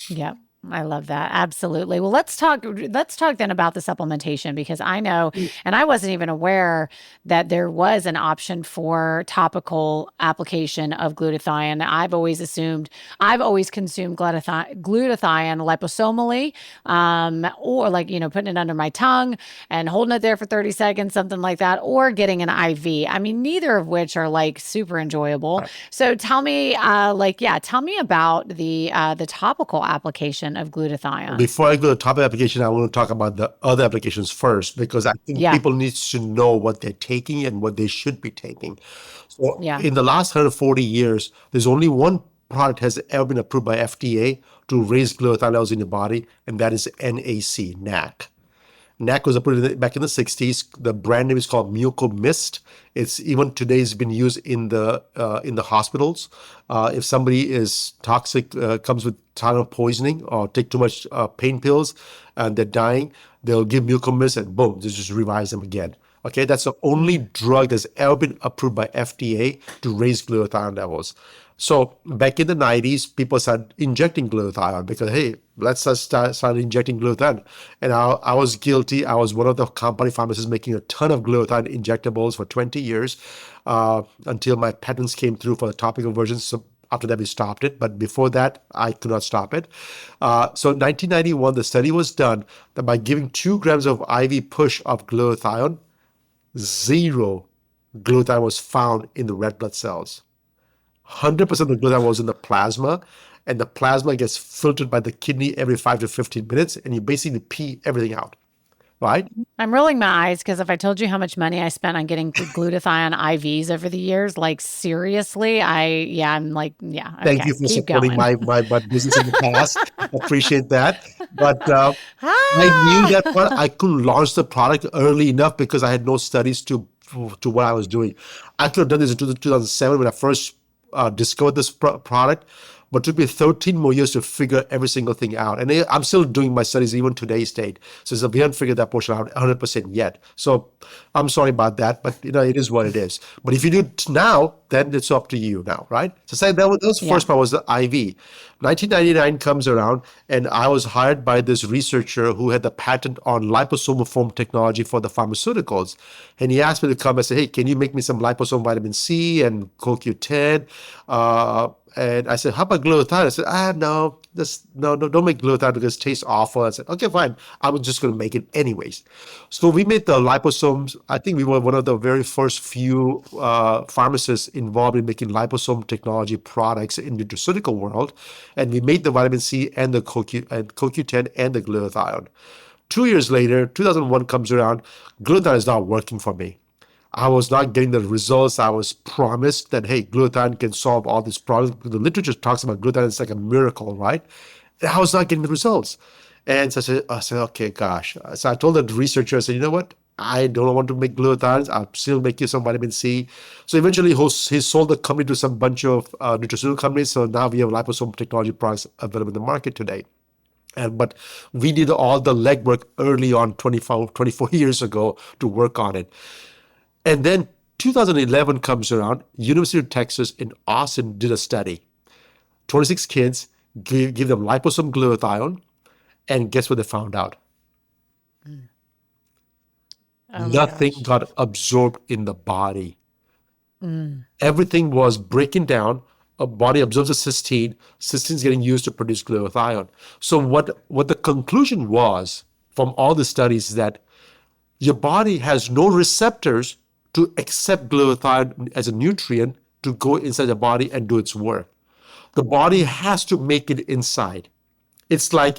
Yeah, I love that. Absolutely. Well, let's talk then about the supplementation because I know and I wasn't even aware that there was an option for topical application of glutathione. I've always consumed glutathione liposomally or like, putting it under my tongue and holding it there for 30 seconds, something like that, or getting an IV. I mean, neither of which are like super enjoyable. So tell me about the topical application of glutathione. Before I go to the top application, I want to talk about the other applications first because I think Yeah, people need to know what they're taking and what they should be taking. So yeah, in the last 140 years, there's only one product has ever been approved by FDA to raise glutathione levels in your body, and that is NAC. NAC was approved back in the 60s. The brand name is called Mucomist. It's even today has been used in the hospitals. If somebody is toxic, comes with Tylenol poisoning or take too much pain pills and they're dying, they'll give Mucomist and boom, they just revise them again. Okay, that's the only drug that's ever been approved by FDA to raise glutathione levels. So back in the 90s, people started injecting glutathione because, hey, let's just start injecting glutathione. And I was guilty. I was one of the company pharmacists making a ton of glutathione injectables for 20 years until my patents came through for the topical versions. So after that, we stopped it. But before that, I could not stop it. So in 1991, the study was done that by giving 2 grams of IV push of glutathione, 0 glutathione was found in the red blood cells. 100% of the glutathione was in the plasma, and the plasma gets filtered by the kidney every 5 to 15 minutes, and you basically pee everything out, right? I'm rolling my eyes because if I told you how much money I spent on getting glutathione IVs over the years, like seriously, I'm like, yeah, Thank you okay, for keep supporting going. my business in the past. Appreciate that. But I knew Ah! that what I couldn't launch the product early enough because I had no studies to what I was doing. I could have done this in 2007 when I first discovered this product, but it took me 13 more years to figure every single thing out. And I'm still doing my studies even today's date. So we haven't figured that portion out 100% yet. So I'm sorry about that, but it is what it is. But if you do it now, then it's up to you now, right? So say that was the Yeah. first part was the IV. 1999 comes around, and I was hired by this researcher who had the patent on liposomal foam technology for the pharmaceuticals. And he asked me to come and say, hey, can you make me some liposome vitamin C and CoQ10? And I said, how about glutathione? I said, no, no, don't make glutathione because it tastes awful. I said, okay, fine. I was just going to make it anyways. So we made the liposomes. I think we were one of the very first few pharmacists involved in making liposome technology products in the nutraceutical world. And we made the vitamin C and the CoQ10 and the glutathione. 2 years later, 2001 comes around, glutathione is not working for me. I was not getting the results I was promised that, hey, glutathione can solve all these problems. The literature talks about glutathione as like a miracle, right? And I was not getting the results. And so I said, okay, gosh. So I told the researcher, I said, you know what? I don't want to make glutathione. I'll still make you some vitamin C. So eventually he sold the company to some bunch of nutraceutical companies. So now we have liposome technology products available in the market today. But we did all the legwork early on 24 years ago to work on it. And then 2011 comes around, University of Texas in Austin did a study. 26 kids, give them liposome glutathione, and guess what they found out? Oh my Nothing gosh. got absorbed in the body. Everything was breaking down. A body absorbs the cysteine. Cysteine is getting used to produce glutathione. So what the conclusion was from all the studies is that your body has no receptors to accept glutathione as a nutrient to go inside the body and do its work. The body has to make it inside. It's like,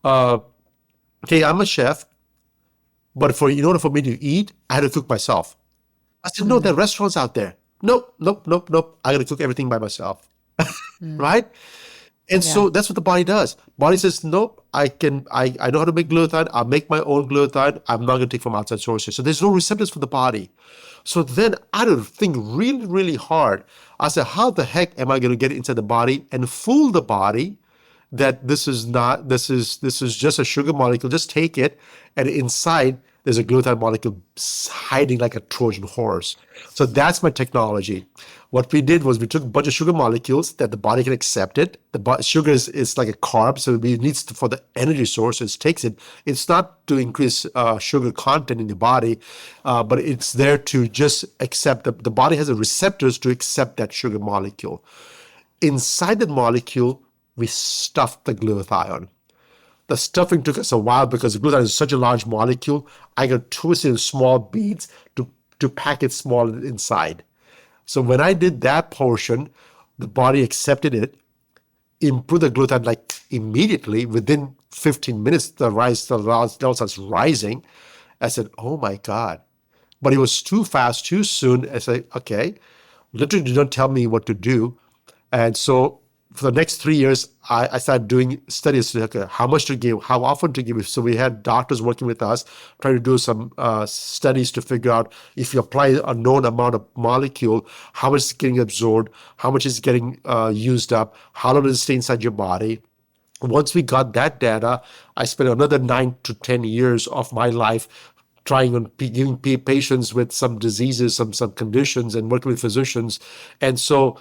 okay, I'm a chef, but in order for me to eat, I had to cook myself. I said, no, there are restaurants out there. Nope, nope, nope, nope. I got to cook everything by myself, right? And Yeah. so that's what the body does. Body says, nope, I know how to make glutathione. I'll make my own glutathione. I'm not going to take from outside sources. So there's no receptors for the body. So then I had to think really, really hard. I said, how the heck am I going to get inside the body and fool the body that this is just a sugar molecule. Just take it, and inside there's a glutathione molecule hiding like a Trojan horse. So that's my technology. What we did was we took a bunch of sugar molecules that the body can accept it. Sugar is like a carb, so it needs for the energy source. It takes it. It's not to increase sugar content in the body, but it's there to just accept. The body has the receptors to accept that sugar molecule. Inside that molecule, we stuffed the glutathione. The stuffing took us a while because the glutathione is such a large molecule. I got twisted in small beads to pack it small inside. So when I did that portion, the body accepted it, improved the glutathione like immediately. Within 15 minutes, the level starts rising. I said, oh my God. But it was too fast, too soon. I said, okay, literally did not tell me what to do. And so for the next 3 years, I started doing studies to okay, how much to give, how often to give. So we had doctors working with us, trying to do some studies to figure out if you apply a known amount of molecule, how much is getting absorbed, how much is getting used up, how long does it stay inside your body. Once we got that data, I spent another 9 to 10 years of my life trying on giving patients with some diseases, some conditions, and working with physicians. And so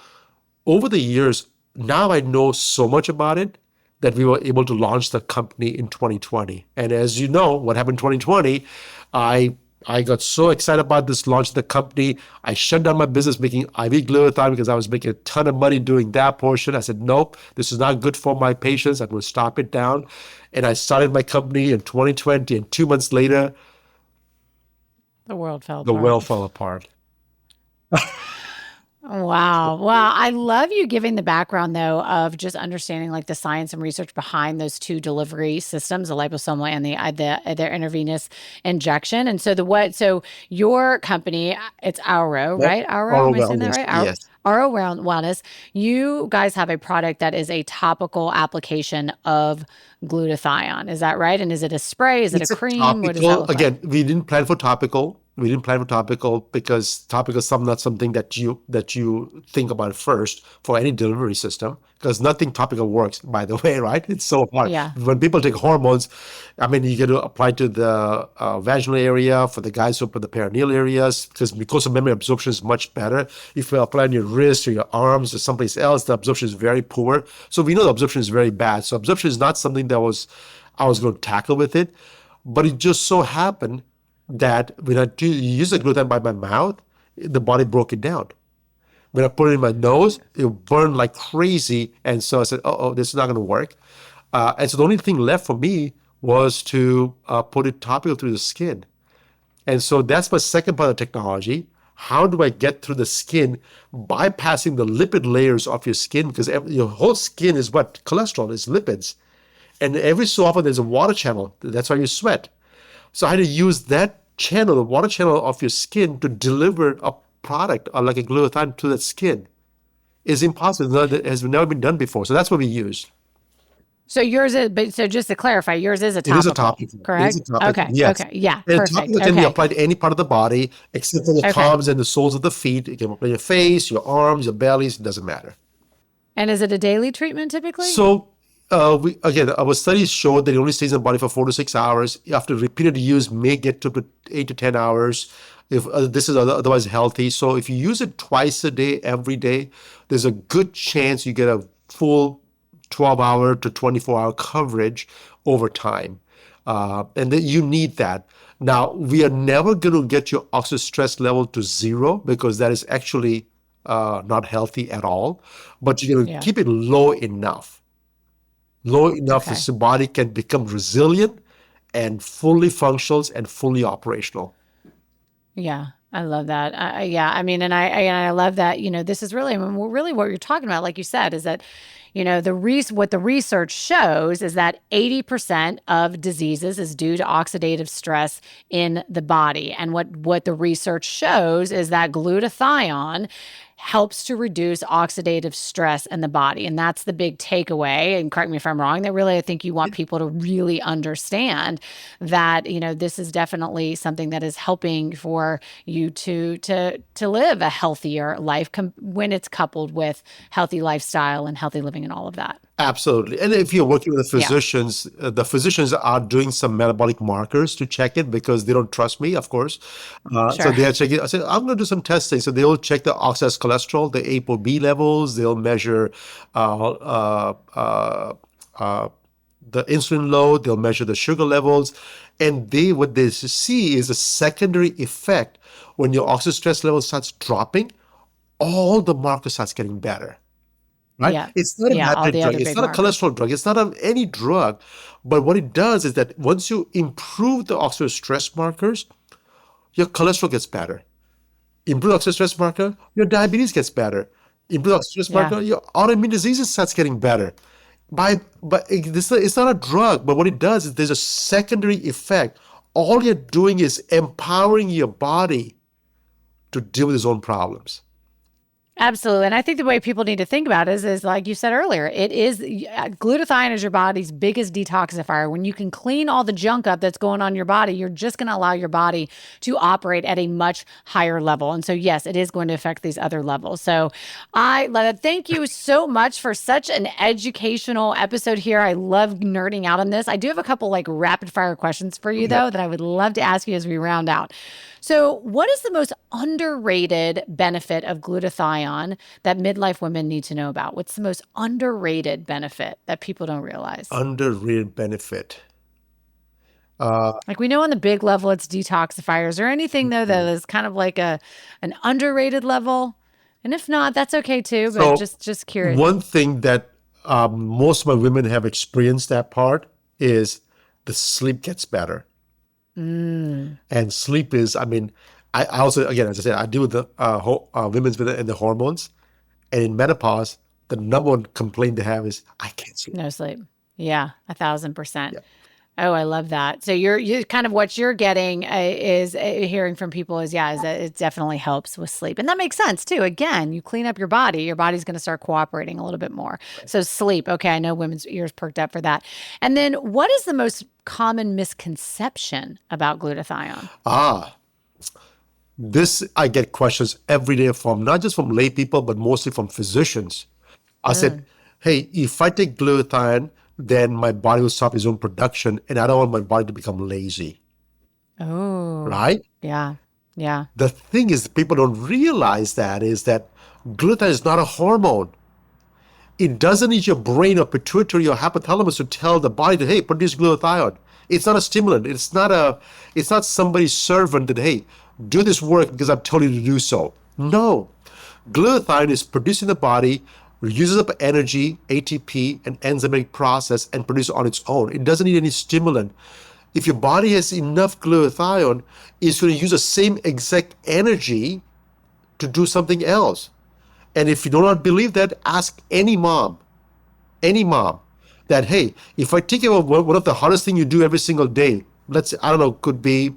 over the years, now I know so much about it that we were able to launch the company in 2020. And as you know, what happened in 2020, I got so excited about this launch of the company. I shut down my business making IV glutathione because I was making a ton of money doing that portion. I said, nope, this is not good for my patients. I'm going to stop it down. And I started my company in 2020. And 2 months later, The world fell the apart. world fell apart. Wow. Well, I love you giving the background though of just understanding like the science and research behind those two delivery systems, the liposomal and the intravenous injection. And so so your company, it's Auro, Yep. right? Auro, Ouro am I saying that Wellness, right? yes. Auro Wellness. You guys have a product that is a topical application of glutathione. Is that right? And is it a spray? Is it a It's a cream? What does that topical. look like? Again, we didn't plan for topical. We didn't plan for topical because topical is not something that you think about first for any delivery system because nothing topical works, by the way, right? It's so hard. Yeah. When people take hormones, I mean, you get to apply to the vaginal area for the guys who put the perineal areas because mucosal membrane absorption is much better. If you apply on your wrist or your arms or someplace else, the absorption is very poor. So we know the absorption is very bad. So absorption is not something that I was going to tackle with it. But it just so happened that when I use the gluten by my mouth, the body broke it down. When I put it in my nose, it burned like crazy. And so I said, oh, this is not going to work. And so the only thing left for me was to put it topical through the skin. And so that's my second part of the technology. How do I get through the skin, bypassing the lipid layers of your skin? Because your whole skin is what? Cholesterol, is lipids. And every so often there's a water channel. That's why you sweat. So I had to use that channel, the water channel of your skin, to deliver a product like a glutathione to that skin. It's impossible. It has never been done before. So that's what we used. So yours is, but so just to clarify, yours is a It is a topical, topical. It is correct? a topical, Okay. yes. Okay. Yeah. And a Perfect. topical can be Okay. applied to any part of the body except for the Okay. palms and the soles of the feet. It can apply your face, your arms, your bellies. It doesn't matter. And is it a daily treatment typically? So, our studies showed that it only stays in the body for 4 to 6 hours. After repeated use, may get to 8 to 10 hours if this is otherwise healthy. So, if you use it twice a day, every day, there's a good chance you get a full 12-hour to 24-hour coverage over time. And then you need that. Now, we are never going to get your oxidative stress level to zero because that is actually not healthy at all. But you're going to Yeah. keep it low enough Okay. so the body can become resilient and fully functions and fully operational. Yeah. I love that. Yeah. I mean, and I love that, this is really, I mean, really what you're talking about, like you said, is that, what the research shows is that 80% of diseases is due to oxidative stress in the body. And what the research shows is that glutathione helps to reduce oxidative stress in the body. And that's the big takeaway. And correct me if I'm wrong, that really I think you want people to really understand that, this is definitely something that is helping for you to live a healthier life when it's coupled with healthy lifestyle and healthy living and all of that. Absolutely. And if you're working with Yeah. the physicians are doing some metabolic markers to check it because they don't trust me, of course. So Sure. they're checking. I said, I'm going to do some testing. So they'll check the oxidized cholesterol, the ApoB levels. They'll measure uh, uh, uh, uh, the insulin load. They'll measure the sugar levels. And what they see is a secondary effect when your oxidative stress level starts dropping, all the markers starts getting better. Right? Yeah. It's not a Yeah. All diabetic the drug. other It's big not a markers. cholesterol drug. It's not any drug. But what it does is that once you improve the oxidative stress markers, your cholesterol gets better. Improve the oxidative stress marker, your diabetes gets better. Improve the oxidative stress Yeah. marker, your autoimmune diseases starts getting better. It's not a drug, but what it does is there's a secondary effect. All you're doing is empowering your body to deal with its own problems. Absolutely. And I think the way people need to think about it is like you said earlier, it is glutathione is your body's biggest detoxifier. When you can clean all the junk up that's going on in your body, you're just going to allow your body to operate at a much higher level. And so, yes, it is going to affect these other levels. So, thank you so much for such an educational episode here. I love nerding out on this. I do have a couple like rapid fire questions for you, Yeah. though, that I would love to ask you as we round out. So, what is the most underrated benefit of glutathione that midlife women need to know about? What's the most underrated benefit that people don't realize? Underrated benefit. Like we know on the big level it's detoxifiers or anything though that is kind of like an underrated level. And if not, that's okay too, but So just curious. one thing that most of my women have experienced that part is the sleep gets better. And sleep is, I mean, I also, again, as I said, I deal with the women's with and the hormones. And in menopause, the number one complaint they have is, I can't sleep. No sleep. Yeah, 1,000%. Yeah. Oh, I love that. So you kind of what you're getting is hearing from people is yeah, is that it definitely helps with sleep, and that makes sense too. Again, you clean up your body's going to start cooperating a little bit more. So sleep, okay, I know women's ears perked up for that. And then, what is the most common misconception about glutathione? Ah, this, I get questions every day from not just from lay people, but mostly from physicians. I said, hey, if I take glutathione, then my body will stop its own production, and I don't want my body to become lazy, Oh, right? yeah, yeah, The thing is, people don't realize that is that glutathione is not a hormone. It doesn't need your brain or pituitary or hypothalamus to tell the body that, hey, produce glutathione. It's not a stimulant. It's not somebody's servant that, hey, do this work because I'm telling you to do so. No. Glutathione is produced in the body, uses up energy, ATP, and enzymatic process, and produces on its own. It doesn't need any stimulant. If your body has enough glutathione, it's going to use the same exact energy to do something else. And if you do not believe that, ask any mom, that, hey, if I take care of one of the hardest thing you do every single day, let's say, I don't know, could be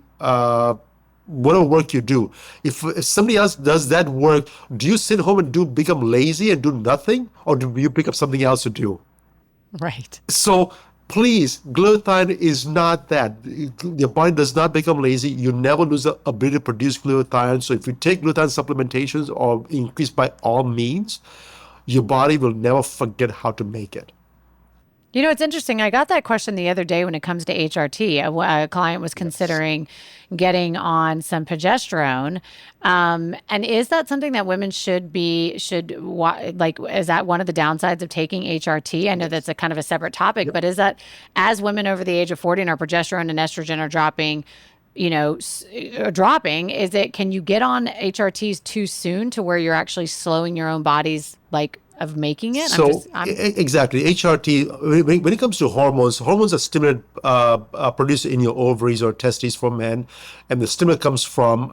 whatever work you do. If somebody else does that work, do you sit home and become lazy and do nothing? Or do you pick up something else to do? right. So please, glutathione is not that. Your body does not become lazy. You never lose the ability to produce glutathione. So if you take glutathione supplementations or increase by all means, your body will never forget how to make it. You know, it's interesting. I got that question the other day when it comes to HRT. A client was Yes. considering getting on some progesterone. And is that something that women like, is that one of the downsides of taking HRT? I know that's Yes. a kind of a separate topic, Yep. but is that as women over the age of 40 and our progesterone and estrogen are dropping, dropping, can you get on HRTs too soon to where you're actually slowing your own body's like of making it? So I'm exactly, HRT. When it comes to hormones, hormones are stimulant produced in your ovaries or testes for men, and the stimulant comes from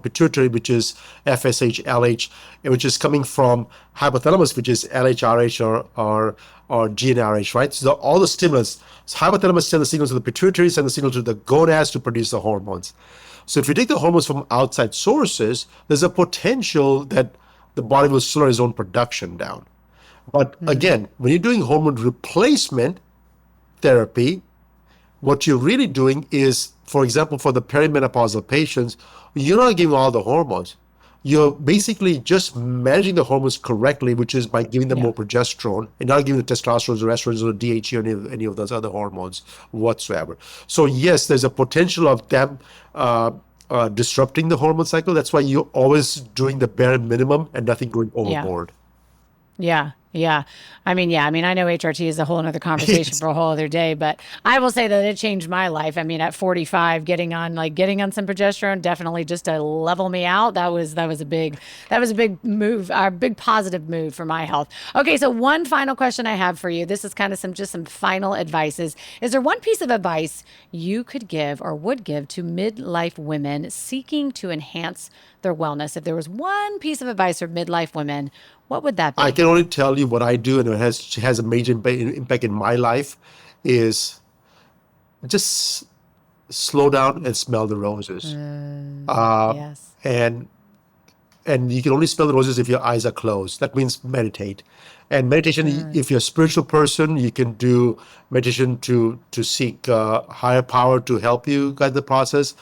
pituitary, which is FSH, LH, which is coming from hypothalamus, which is LHRH or GnRH, right? So all the stimulants, so hypothalamus send the signal to the pituitary, send the signal to the gonads to produce the hormones. So if you take the hormones from outside sources, there's a potential that the body will slow its own production down. But again, when you're doing hormone replacement therapy, what you're really doing is, for example, for the perimenopausal patients, you're not giving all the hormones. You're basically just managing the hormones correctly, which is by giving them yeah. more progesterone and not giving the testosterone or estrogens or DHE or any of those other hormones whatsoever. So yes, there's a potential of them disrupting the hormone cycle. That's why you're always doing the bare minimum and nothing going Yeah. overboard. Yeah. Yeah. I mean, I know HRT is a whole other conversation Yes. for a whole other day, but I will say that it changed my life. I mean, at 45, getting on some progesterone definitely just to level me out. That was a big move, a big positive move for my health. Okay. So one final question I have for you. This is kind of just some final advices. Is there one piece of advice you could give or would give to midlife women seeking to enhance their wellness? If there was one piece of advice for midlife women, what would that I be? can only tell you what I do, and it has a major impact in my life. Is just slow down and smell the roses. Yes. And and you can only smell the roses if your eyes are closed. That means meditate. And meditation, if you're a spiritual person, you can do meditation to seek higher power to help you guide the process.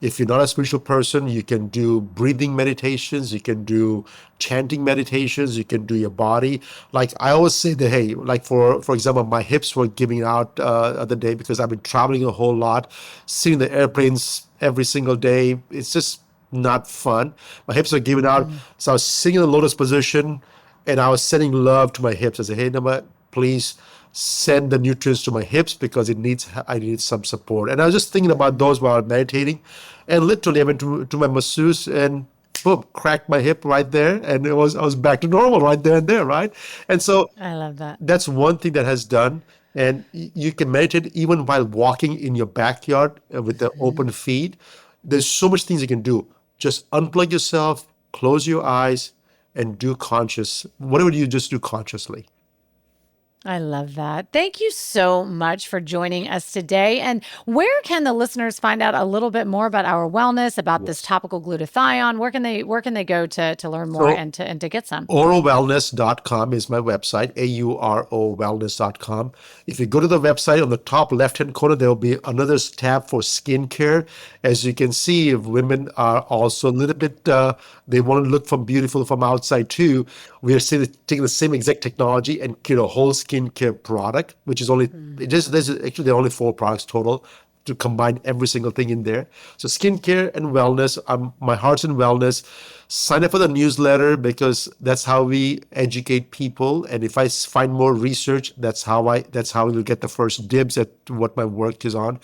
If you're not a spiritual person, you can do breathing meditations, you can do chanting meditations, you can do your body. Like I always say that, hey, like for example, my hips were giving out the other day because I've been traveling a whole lot, seeing the airplanes every single day. It's just not fun. My hips are giving out. So I was sitting in the lotus position and I was sending love to my hips. I said, hey, Nama, please send the nutrients to my hips because I need some support. And I was just thinking about those while meditating. And literally I went to my masseuse and boom, cracked my hip right there. And I was back to normal right there and there, right? And so I love that. that's one thing that has done. And you can meditate even while walking in your backyard with the open feet. There's so much things you can do. Just unplug yourself, close your eyes, and do conscious, whatever you just do consciously. I love that. Thank you so much for joining us today. And where can the listeners find out a little bit more about Our Wellness, about this topical glutathione? Where can they go to learn more So and to get some? AuroWellness.com is my website, AURO Wellness.com. If you go to the website, on the top left-hand corner, there will be another tab for skincare. As you can see, women are also a little bit, they want to look from beautiful from outside too. We are taking the same exact technology and create a whole skincare product, which is only, there's actually there are only 4 products total to combine every single thing in there. So skincare and wellness, my heart's in wellness. Sign up for the newsletter because that's how we educate people. And if I find more research, that's how we'll get the first dibs at what my work is on.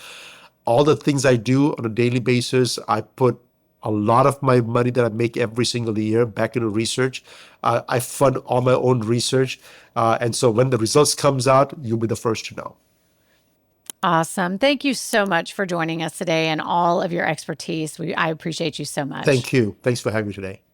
All the things I do on a daily basis, I put a lot of my money that I make every single year back into research. I fund all my own research. And so when the results comes out, you'll be the first to know. Awesome. Thank you so much for joining us today and all of your expertise. I appreciate you so much. Thank you. Thanks for having me today.